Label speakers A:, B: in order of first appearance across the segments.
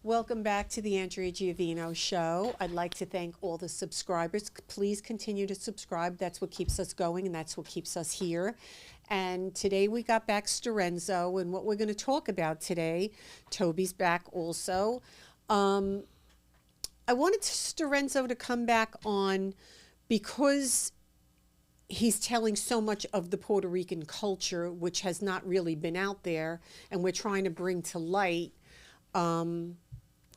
A: Welcome back to the Andrea Giovino Show. I'd like to thank all the subscribers. Please continue to subscribe. That's what keeps us going, and that's what keeps us here. And today we got back Storenzo, and what we're going to talk about today, Toby's back also. I wanted Storenzo to come back on because he's telling so much of the Puerto Rican culture, which has not really been out there, and we're trying to bring to light.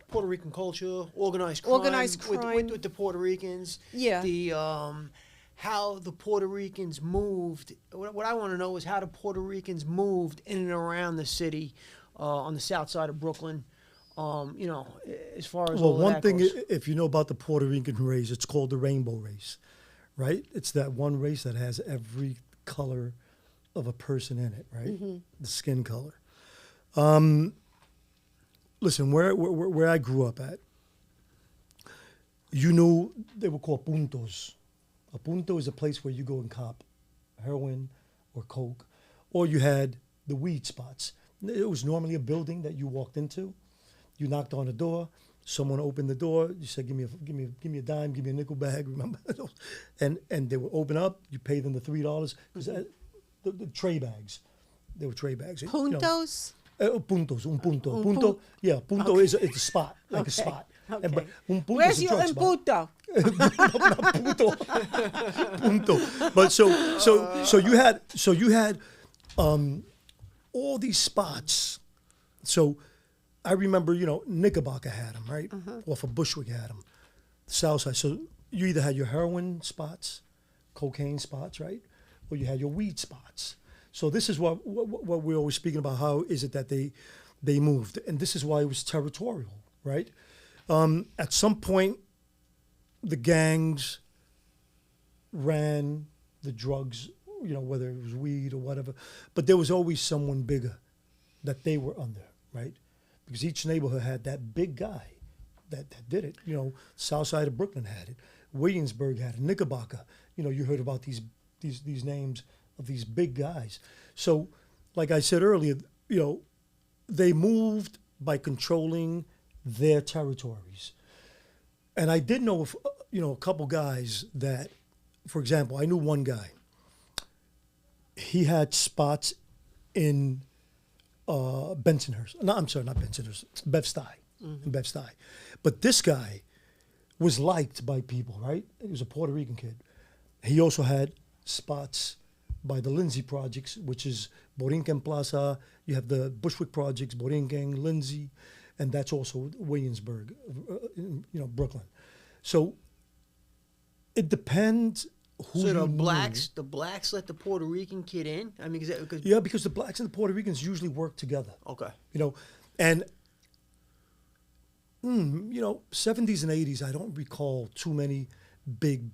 B: Puerto Rican culture, organized crime, with the Puerto Ricans.
A: Yeah.
B: The how the Puerto Ricans moved. What I want to know is how the Puerto Ricans moved in and around the city, on the south side of Brooklyn. As far as all
C: one
B: that
C: thing,
B: goes.
C: if you know about the Puerto Rican race, it's called the rainbow race, right? It's that one race that has every color of a person in it, right? Mm-hmm. The skin color. Listen, where I grew up at, you knew they were called puntos. A punto is a place where you go and cop heroin or coke, or you had the weed spots. It was normally a building that you walked into. You knocked on the door. Someone opened the door. You said, "Give me a dime. Give me a nickel bag." Remember, and they would open up. You pay them the $3 because the tray bags. They were tray bags.
A: Puntos.
C: Puntos, un punto. Punto, yeah, punto
A: Okay.
C: is a spot, like a spot.
A: Okay.
C: But un punto
A: Where's
C: is a
A: your
C: drug spot.
A: punto?
C: Punto. But so you had all these spots. So I remember, Knickerbocker had them, right? Off of Bushwick had them. South side. So you either had your heroin spots, cocaine spots, right? Or you had your weed spots. So this is what we're always speaking about. How is it that they moved? And this is why it was territorial, right? At some point, the gangs ran the drugs, whether it was weed or whatever. But there was always someone bigger that they were under, right? Because each neighborhood had that big guy that did it. South side of Brooklyn had it. Williamsburg had it. Knickerbocker. You heard about these names of these big guys. So, like I said earlier, they moved by controlling their territories. And I did know, a couple guys that, for example, I knew one guy. He had spots in Bensonhurst. No, I'm sorry, not Bensonhurst. Bed-Stuy. In Bed-Stuy. But this guy was liked by people, right? He was a Puerto Rican kid. He also had spots by the Lindsay projects, which is Borinquen Plaza. You have the Bushwick projects, Borinquen, Lindsay, and that's also Williamsburg, Brooklyn. So it depends who.
B: So
C: you
B: the
C: knew.
B: blacks let the Puerto Rican kid in. I mean,
C: Because the blacks and the Puerto Ricans usually work together.
B: Okay.
C: And 70s and 80s, I don't recall too many big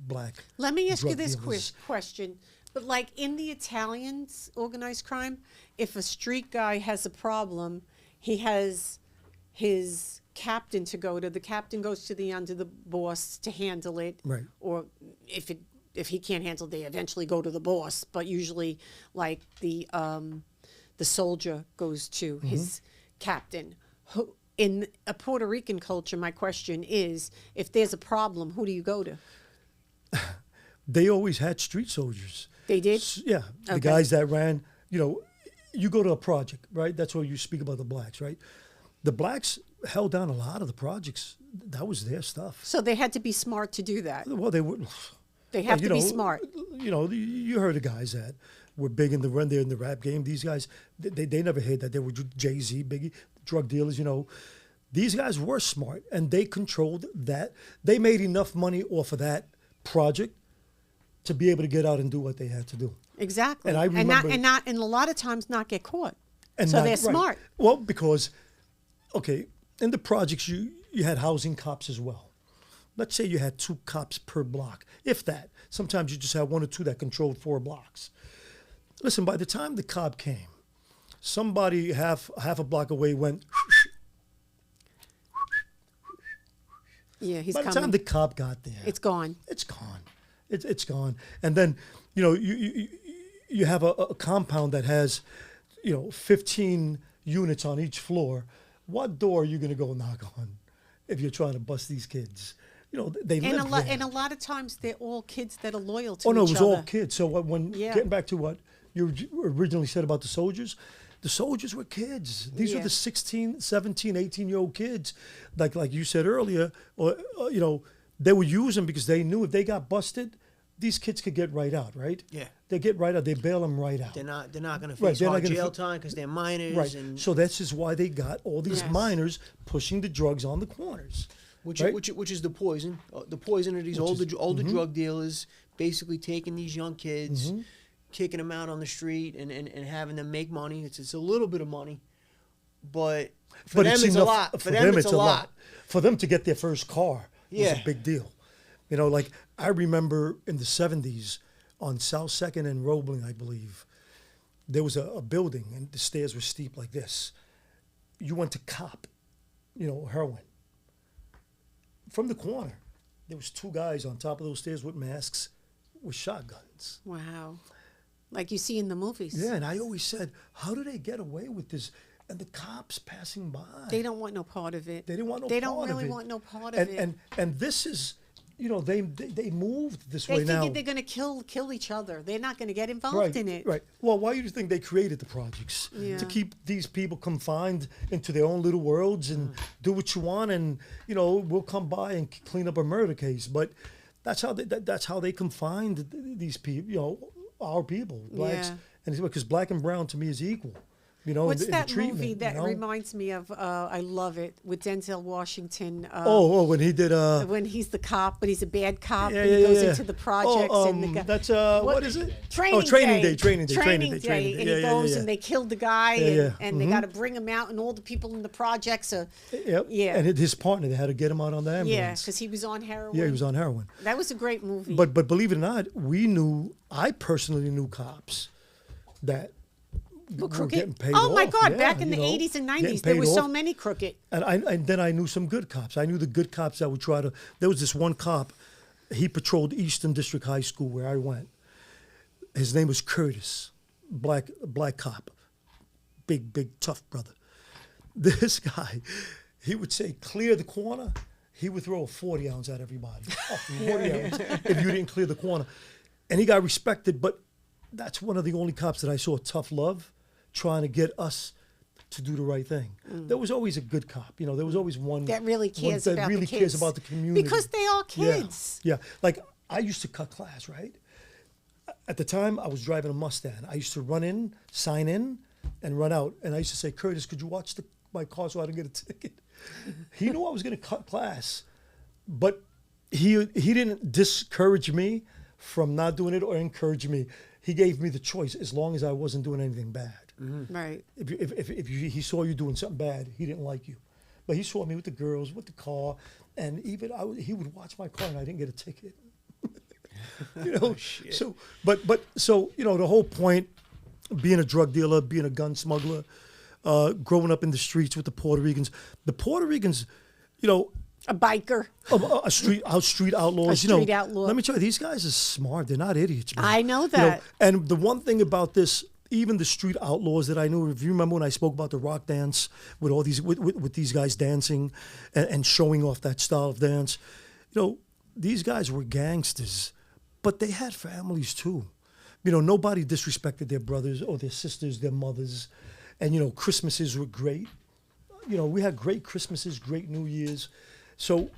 C: black.
A: Let me ask you
C: drug
A: this
C: dealers.
A: question. But like in the Italians' organized crime, if a street guy has a problem, he has his captain to go to. The captain goes to the under the boss to handle it.
C: Right.
A: Or if he can't handle it, they eventually go to the boss. But usually, like the soldier goes to his captain. Who, in a Puerto Rican culture, my question is, if there's a problem, who do you go to?
C: They always had street soldiers.
A: They did?
C: Yeah. The
A: Okay.
C: guys that ran, you go to a project, right? That's where you speak about the blacks, right? The blacks held down a lot of the projects. That was their stuff.
A: So they had to be smart to do that.
C: Well, they were.
A: They have to be smart.
C: You heard of guys that were big in the run there in the rap game. These guys, they never hid that they were Jay-Z, Biggie, drug dealers, These guys were smart, and they controlled that. They made enough money off of that project to be able to get out and do what they had to do.
A: Exactly.
C: And I remember,
A: and a lot of times not get caught.
C: and
A: So
C: not-
A: they're
C: right.
A: smart.
C: Well, because, in the projects, you had housing cops as well. Let's say you had 2 cops per block, if that. Sometimes you just had 1 or 2 that controlled 4 blocks. Listen, by the time the cop came, somebody half a block away went.
A: Yeah, he's
C: By the
A: coming.
C: time the cop got there,
A: It's gone.
C: It's gone. It's gone. And then, you have a compound that has, 15 units on each floor what door are you going to go knock on if you're trying to bust these kids? You know, they live there.
A: And a lot of times they're all kids that are loyal to
C: Oh no,
A: each
C: it was
A: other.
C: all kids. So when
A: Yeah.
C: getting back to what you originally said about the soldiers were kids. These were
A: Yeah.
C: the 16, 17, 18-year-old kids, like you said earlier, or you know, they would use them because they knew if they got busted, these kids could get right out, right?
B: Yeah.
C: They get right out. They bail them right out.
B: They're not going to
C: Right,
B: face
C: they're not
B: hard
C: gonna
B: jail
C: fa-
B: time because they're minors.
C: Right.
B: And
C: So that's just why they got all these
A: Yes.
C: minors pushing the drugs on the corners.
B: which,
C: right?
B: which is the poison. The poison of these older drug dealers basically taking these young kids, kicking them out on the street and having them make money. It's a little bit of money, but for them it's a lot. For them it's a lot.
C: For them to get their first car was
B: Yeah.
C: a big deal. You know, like I remember in the 70s on South 2nd and Roebling, I believe, there was a building and the stairs were steep like this. You went to cop, you know, heroin. From the corner, there was two guys on top of those stairs with masks with shotguns.
A: Wow. Like you see in the movies.
C: Yeah, and I always said, how do they get away with this? And the cops passing by.
A: They don't want no part of it.
C: They didn't want no
A: They
C: part
A: don't
C: of
A: really
C: it.
A: want no part of it.
C: And this is, you know, they moved this
A: They
C: way now.
A: figured they're going to kill each other. They're not going to get involved in it.
C: Right. Well, why do you think they created the projects?
A: Yeah.
C: To keep these people confined into their own little worlds and do what you want, and you know we'll come by and clean up a murder case. But that's how they confined these people. You know, our people, blacks,
A: Yeah.
C: and because black and brown to me is equal. You know,
A: What's
C: in the
A: that
C: treatment,
A: movie that
C: you know?
A: reminds me of? I love it with Denzel Washington.
C: When he did
A: when he's the cop, but he's a bad cop,
C: Yeah,
A: and he
C: yeah,
A: goes
C: yeah.
A: into the projects and the guy.
C: That's what is it?
A: Training
C: Training
A: Day.
C: Day. Training Day.
A: Training Day.
C: Training Day.
A: And
C: Yeah,
A: he
C: yeah,
A: goes
C: yeah.
A: and they kill the guy,
C: Yeah,
A: and,
C: yeah.
A: and they got to bring him out, and all the people in the projects are.
C: Yep.
A: Yeah.
C: And his partner, they had to get him out on the ambulance.
A: Yeah, because he was on heroin.
C: Yeah, he was on heroin.
A: That was a great movie.
C: But believe it or not, I personally knew cops that were
A: crooked.
C: getting paid
A: Oh my
C: off.
A: God!
C: Yeah,
A: Back in
C: you
A: the
C: know,
A: 80s and
C: getting
A: 90s, there
C: paid
A: were so
C: off.
A: many crooked.
C: And then I knew some good cops. I knew the good cops that would try to. There was this one cop. He patrolled Eastern District High School where I went. His name was Curtis, black cop, big tough brother. This guy, he would say, "Clear the corner." He would throw a 40 ounce at everybody. A 40 ounce if you didn't clear the corner, and he got respected. But that's one of the only cops that I saw tough love, trying to get us to do the right thing. There was always a good cop. You know, there was always one
A: That really cares
C: that
A: about
C: really
A: the
C: cares
A: kids.
C: about the community.
A: Because they are
C: Yeah,
A: kids.
C: Yeah. Like I used to cut class, right? At the time, I was driving a Mustang. I used to run in, sign in, and run out. And I used to say, Curtis, could you watch my car so I don't get a ticket? He knew I was going to cut class, but he didn't discourage me from not doing it or encourage me. He gave me the choice as long as I wasn't doing anything bad.
A: Right.
C: He saw you doing something bad, he didn't like you. But he saw me with the girls, with the car, and even he would watch my car and I didn't get a ticket. You know, so you know the whole point, being a drug dealer, being a gun smuggler, growing up in the streets with the Puerto Ricans. The Puerto Ricans, you know,
A: A biker.
C: street outlaws.
A: A street outlaw.
C: Let me tell you, these guys are smart. They're not idiots, man.
A: I know
C: You
A: that.
C: and the one thing about this, even the street outlaws that I knew, if you remember when I spoke about the rock dance with all these with these guys dancing and showing off that style of dance, you know, these guys were gangsters, but they had families too. You know, nobody disrespected their brothers or their sisters, their mothers, and you know, Christmases were great. You know, we had great Christmases, great New Year's. So,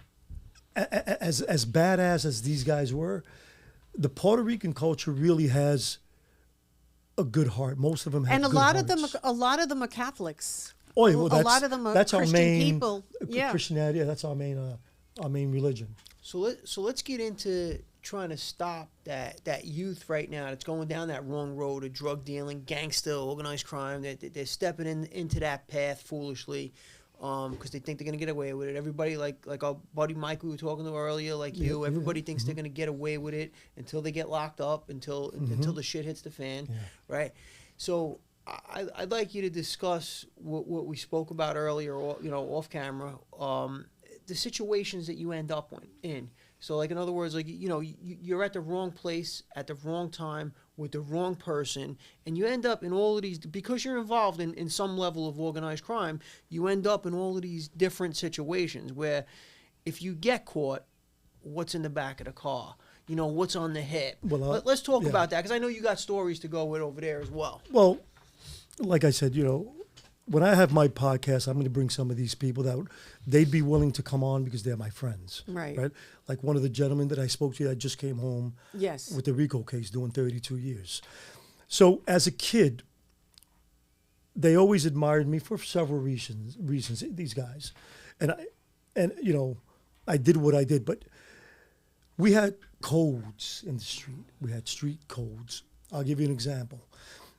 C: as badass as these guys were, the Puerto Rican culture really has a good heart. Most of them have
A: And a
C: good
A: lot
C: hearts.
A: of them are Catholics.
C: Oh, yeah, well,
A: a lot of them are
C: that's
A: Christian
C: our main
A: people. Yeah.
C: Christianity. Yeah, that's our main religion.
B: So let's get into trying to stop that youth right now that's going down that wrong road of drug dealing, gangster, organized crime. They're stepping into that path foolishly because they think they're going to get away with it. Everybody, like our buddy Mike we were talking to earlier, like you, everybody thinks they're going to get away with it until they get locked up, until the shit hits the fan, right? So I'd like you to discuss what we spoke about earlier, off camera, the situations that you end up in. So, like, in other words, like, you're at the wrong place at the wrong time with the wrong person, and you end up in all of these, because you're involved in some level of organized crime, you end up in all of these different situations where if you get caught, what's in the back of the car? You know, what's on the hip?
C: Well,
B: Let's talk
C: yeah.
B: about that, because I know you got stories to go with over there as well.
C: Well, like I said, you know, when I have my podcast, I'm going to bring some of these people that they'd be willing to come on because they're my friends.
A: Right.
C: Right. Like one of the gentlemen that I spoke to that just came home
A: Yes.
C: with the RICO case doing 32 years. So as a kid, they always admired me for several reasons, these guys. And you know, I did what I did, but we had codes in the street. We had street codes. I'll give you an example.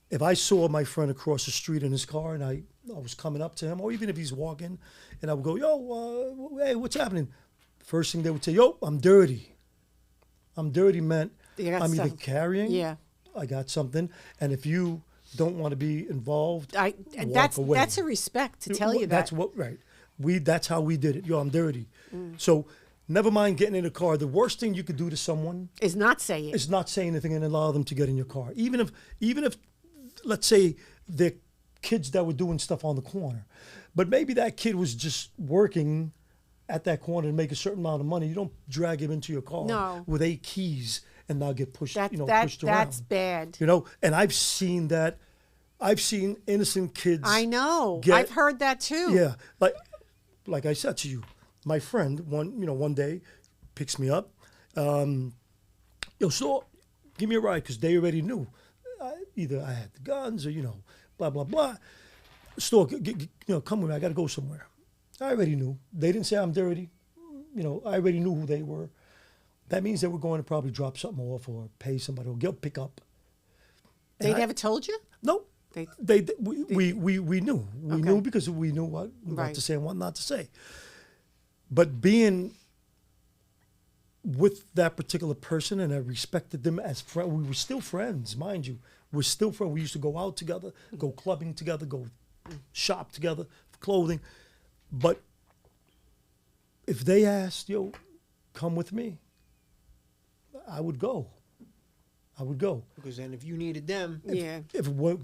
C: If I saw my friend across the street in his car and I was coming up to him, or even if he's walking, and I would go, yo, hey, what's happening? First thing they would say, yo, I'm dirty. I'm dirty meant
A: You got
C: I'm either
A: stuff.
C: carrying,
A: Yeah.
C: I got something, and if you don't want to be involved,
A: And
C: walk away.
A: that's a respect to tell you that.
C: That's what, right. That's how we did it. Yo, I'm dirty. So never mind getting in a car. The worst thing you could do to someone
A: Is not saying.
C: is not say anything and allow them to get in your car. Even if let's say they're kids that were doing stuff on the corner, but maybe that kid was just working at that corner to make a certain amount of money. You don't drag him into your car
A: No.
C: with 8 keys and now get pushed, pushed around.
A: That's bad.
C: You know, and I've seen that. I've seen innocent kids.
A: I know.
C: get-
A: I've heard that too.
C: Yeah, like I said to you, my friend one day picks me up. Yo, so give me a ride because they already knew. Either I had the guns or blah blah blah. Store, come with me. I got to go somewhere. I already knew. They didn't say I'm dirty. I already knew who they were. That means they were going to probably drop something off or pay somebody or get pick up.
A: They
C: And
A: never told you?
C: No.
A: They-
C: We knew. We
A: Okay.
C: knew because we knew what
A: Right.
C: to say and what not to say. But being with that particular person, and I respected them as friends. We were still friends, mind you. We're still friends. We used to go out together, go clubbing together, go shop together for clothing. But if they asked, yo, come with me, I would go.
B: Because then if you needed them,
A: Yeah.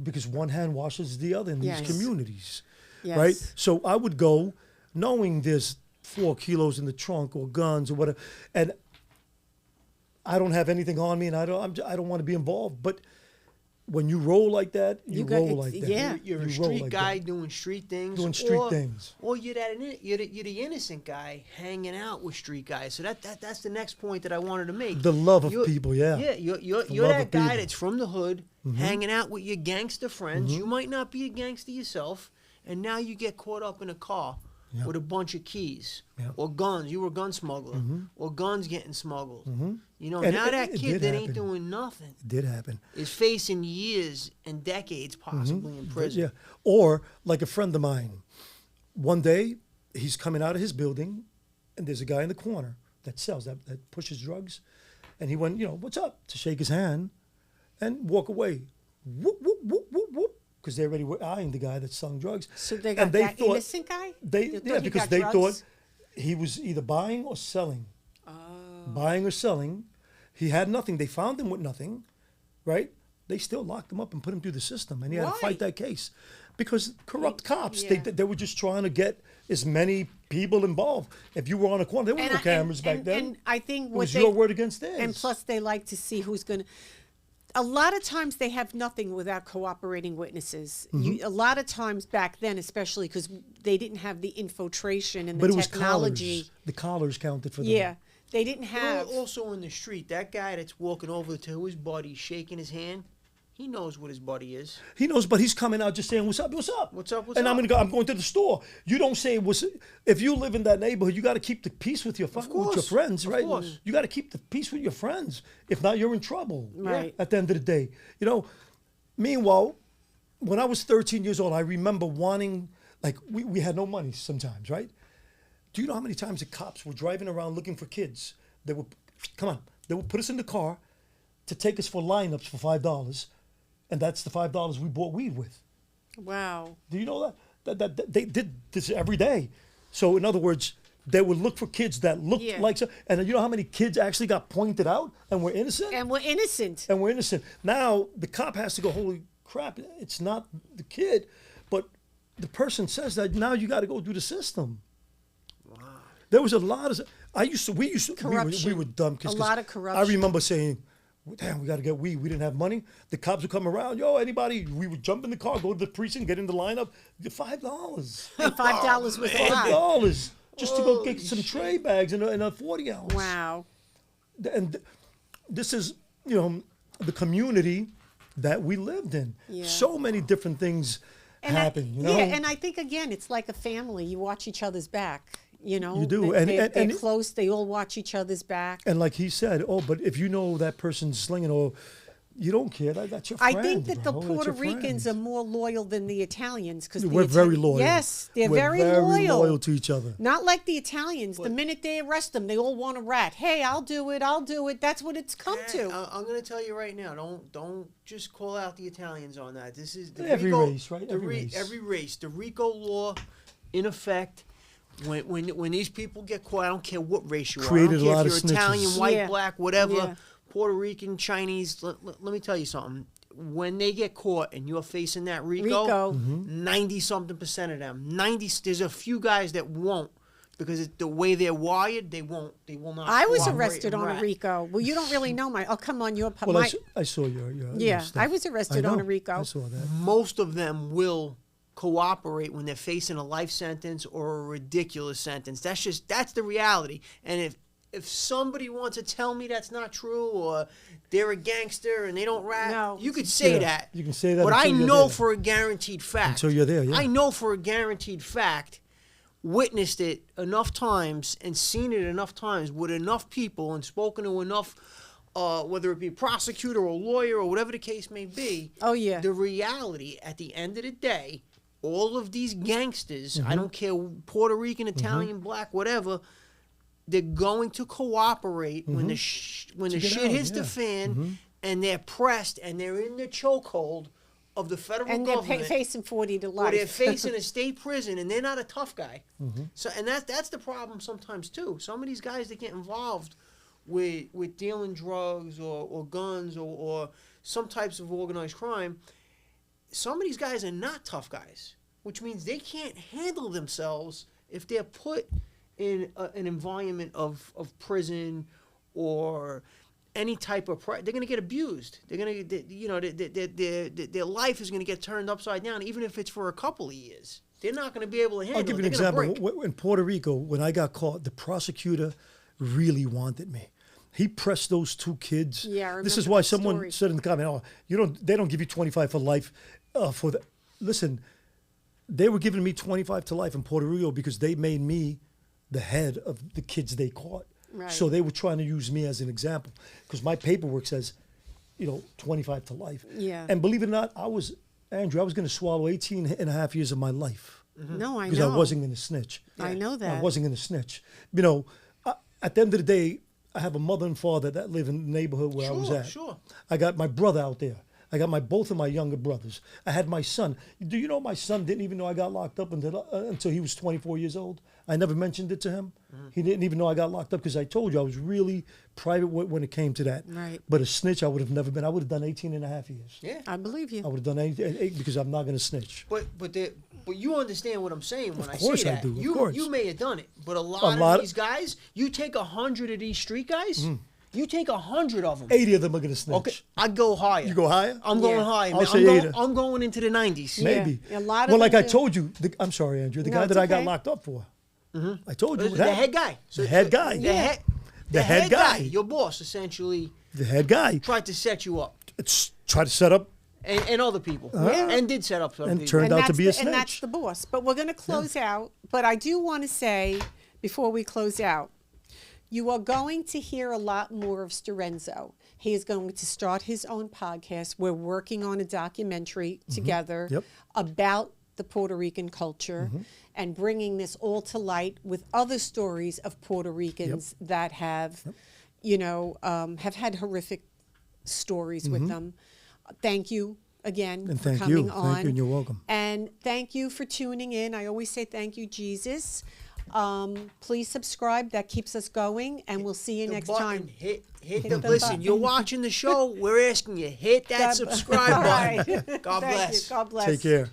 C: Because one hand washes the other in these
A: Yes.
C: communities,
A: Yes.
C: right? So I would go knowing there's 4 kilos in the trunk or guns or whatever, and I don't have anything on me, and I don't want to be involved. But when you roll like that, you
A: You got-
C: roll
A: it's-
C: like that.
A: yeah.
B: you're a
C: You roll
B: street
C: like
B: guy
C: that.
B: doing street things.
C: Doing street things.
B: Or you're the innocent guy hanging out with street guys. So that's the next point that I wanted to make.
C: The love of
B: You're-
C: people, yeah.
B: Yeah, you're
C: The love
B: that
C: of
B: guy
C: people.
B: that's from the hood, hanging out with your gangster friends. You might not be a gangster yourself, and now you get caught up in a car
C: Yeah.
B: with a bunch of keys
C: Yeah.
B: or guns. You were a gun smuggler or guns getting smuggled. You know,
C: And
B: now that
C: it
B: kid
C: did
B: that ain't
C: happen.
B: doing nothing
C: It did happen.
B: is facing years and decades possibly in prison.
C: Yeah. Or like a friend of mine, one day he's coming out of his building, and there's a guy in the corner that sells that pushes drugs, and he went, what's up, to shake his hand, and walk away. Whoop whoop whoop whoop whoop, because they already were eyeing the guy that's selling drugs.
A: So they got
C: And they
A: that
C: thought-
A: innocent guy?
C: They
A: thought
C: yeah,
A: he
C: because
A: got
C: they
A: drugs?
C: thought he was either buying or selling. Buying or selling. He had nothing. They found him with nothing, right? They still locked him up and put him through the system, and he had to
A: Why?
C: fight that case because corrupt cops.
A: yeah.
C: They were just trying to get as many people involved. If you were on a corner, there were no cameras back then.
A: And I think
C: it
A: what
C: was
A: they,
C: your word against theirs.
A: and plus they like to see who's going to. A lot of times they have nothing without cooperating witnesses.
C: Mm-hmm.
A: A lot of times back then, especially because they didn't have the infiltration and the
C: but it was
A: technology.
C: collars. The collars counted for them.
A: Yeah, they didn't
B: But
A: have.
B: also in the street, that guy that's walking over to his buddy, shaking his hand, he knows what his buddy is.
C: He knows, but he's coming out just saying, "What's up? What's up?
B: What's up, what's
C: and
B: up?
C: I'm going to the store. You don't say what's. If you live in that neighborhood, you got to keep the peace with your with your
B: course,
C: friends,
B: of
C: right?
B: course.
C: You got to keep the peace with your friends. If not, you're in trouble.
A: Right.
C: At the end of the day, Meanwhile, when I was 13 years old, I remember wanting, like, we had no money sometimes, right? Do you know how many times the cops were driving around looking for kids? They would put us in the car to take us for lineups for $5. And that's the $5 we bought weed with.
A: Wow.
C: Do you know that they did this every day? So in other words, they would look for kids that looked
A: Yeah.
C: like, and you know how many kids actually got pointed out and were innocent?
A: And we're innocent.
C: And we're innocent. Now the cop has to go, holy crap, it's not the kid, but the person says that now you got to go through the system. Wow. There was a lot of, we
A: Corruption.
C: were dumb kids.
A: A lot of corruption.
C: I remember saying, damn, we got to get weed. We didn't have money. The cops would come around. Yo, anybody? We would jump in the car, go to the precinct, get in the lineup. $5.
A: And $5 was a lot.
C: $5 just to go get some tray bags and a 40 ounce.
A: Wow.
C: And this is, you know, the community that we lived in.
A: Yeah.
C: So many different things happen, you know?
A: Yeah, and I think, again, it's like a family. You watch each other's back, you know?
C: You do.
A: They're close. They all watch each other's back.
C: And like he said, but if you know that person's slinging, or you don't care, that's your friend.
A: I think that the
C: bro.
A: Puerto
C: That's your
A: Ricans
C: friend.
A: are more loyal than the Italians because
C: We're very loyal.
A: Yes, they're
C: We're
A: very loyal
C: to each other.
A: Not like the Italians. The minute they arrest them, they all want a rat. Hey, I'll do it. I'll do it. That's what it's come to.
B: I'm going to tell you right now. Don't just call out the Italians on that. This is the
C: Every
B: Rico,
C: race, right?
B: Every race. The RICO law, in effect. When these people get caught, I don't care what race you are. I don't
C: Created a
B: care
C: lot
B: if
C: of
B: you're Italian,
C: snitches.
B: white,
A: Yeah.
B: black, whatever,
A: Yeah.
B: Puerto Rican, Chinese. Let me tell you something. When they get caught and you're facing that RICO, 90-something% of them, there's a few guys that won't, because it's the way they're wired, they will not.
A: I was
B: cooperate
A: arrested
B: and
A: on a
B: rat.
A: RICO. Well, you don't really know my. Oh, come on, you're
C: Well, I saw your
A: yeah.
C: stuff.
A: I was arrested on a RICO.
C: I saw that.
B: Most of them will cooperate when they're facing a life sentence or a ridiculous sentence. That's the reality. And if somebody wants to tell me that's not true, or they're a gangster and they don't rat,
A: No.
B: you could say
C: Yeah,
B: that.
C: you can say that
B: But I
C: until you're
B: know
C: there.
B: for a guaranteed fact.
C: Until you're there, yeah.
B: I know for a guaranteed fact, witnessed it enough times and seen it enough times with enough people and spoken to enough, whether it be a prosecutor or a lawyer or whatever the case may be.
A: Oh, yeah.
B: The reality at the end of the day, all of these gangsters,
C: Mm-hmm.
B: I don't care, Puerto Rican, Italian, black, whatever, they're going to cooperate when the
C: To get
B: shit
C: out,
B: hits the
C: yeah.
B: fan and they're pressed and they're in the chokehold of the federal
A: And they're
B: government.
A: facing 40 to
B: Or
A: life.
B: they're facing a state prison and they're not a tough guy. So, and that's the problem sometimes too. Some of these guys that get involved with dealing drugs or guns or some types of organized crime, some of these guys are not tough guys, which means they can't handle themselves if they're put in an environment of prison or any type of they're going to get abused. They're going to, their life is going to get turned upside down, even if it's for a couple of years. They're not going to be able to handle
C: I'll give you
B: it.
C: an
B: They're gonna
C: example.
B: break.
C: In Puerto Rico, when I got caught, the prosecutor really wanted me. He pressed those two kids.
A: Yeah, I
C: this is
A: remember
C: why
A: the
C: someone
A: story.
C: said in the comment, "Oh, they don't give you 25 for life." Listen, they were giving me 25 to life in Puerto Rico because they made me the head of the kids they caught.
A: Right.
C: So they were trying to use me as an example because my paperwork says, 25 to life.
A: Yeah.
C: And believe it or not, I was going to swallow 18 and a half years of my life.
A: No, I know.
C: Because I wasn't going to snitch.
A: I know that.
C: I wasn't going to snitch. At the end of the day, I have a mother and father that live in the neighborhood where I was at.
B: Sure.
C: I got my brother out there. I got both of my younger brothers. I had my son. Do you know my son didn't even know I got locked up until he was 24 years old? I never mentioned it to him. He didn't even know I got locked up because I told you I was really private when it came to that.
A: Right.
C: But a snitch, I would have never been. I would have done 18 and a half years.
B: Yeah.
A: I believe you.
C: I would have done 8 because I'm not going to snitch.
B: But you understand what I'm saying when I say
C: course I
B: that.
C: do, of course.
B: You may have done it, but a lot
C: lot-
B: of these guys, you take 100 of these street guys, you take 100 of them.
C: 80 of them are going to snitch.
B: Okay, I'd go higher.
C: You go higher?
B: I'm going
A: Yeah.
B: higher.
C: I'll
B: man.
C: say 80.
B: I'm going into the 90s.
C: Maybe.
A: Yeah, a lot of
C: well, like
A: them
C: I
A: do.
C: told you, I'm sorry, Andrew, the
A: No,
C: guy
A: it's
C: that I got
A: okay.
C: locked up for. I told you.
B: The
C: what happened.
B: head guy.
C: The head guy.
B: The head guy.
C: guy.
B: Your boss essentially
C: The head guy.
B: tried to set you up,
C: Try to set up
B: and other people, and did set up some
C: and
B: people.
C: turned out to
A: that's
C: be a
A: the- And that's
C: snitch.
A: the boss. But we're going to close out. But I do want to say, before we close out, you are going to hear a lot more of Storenzo. He is going to start his own podcast. We're working on a documentary together
C: Yep.
A: about the Puerto Rican culture and bringing this all to light with other stories of Puerto Ricans that have, have had horrific stories with them. Thank you again
C: And
A: for
C: thank
A: coming
C: you.
A: on.
C: Thank you, and you're welcome.
A: And thank you for tuning in. I always say thank you, Jesus. Please subscribe. That keeps us going, and we'll see you
B: The
A: next
B: button,
A: time.
B: Hit
A: Hit
B: the
A: the
B: listen.
A: button.
B: You're watching the show. We're asking you hit that subscribe
A: All right.
B: button. God
A: Thank
B: bless.
A: you. God bless.
C: Take care.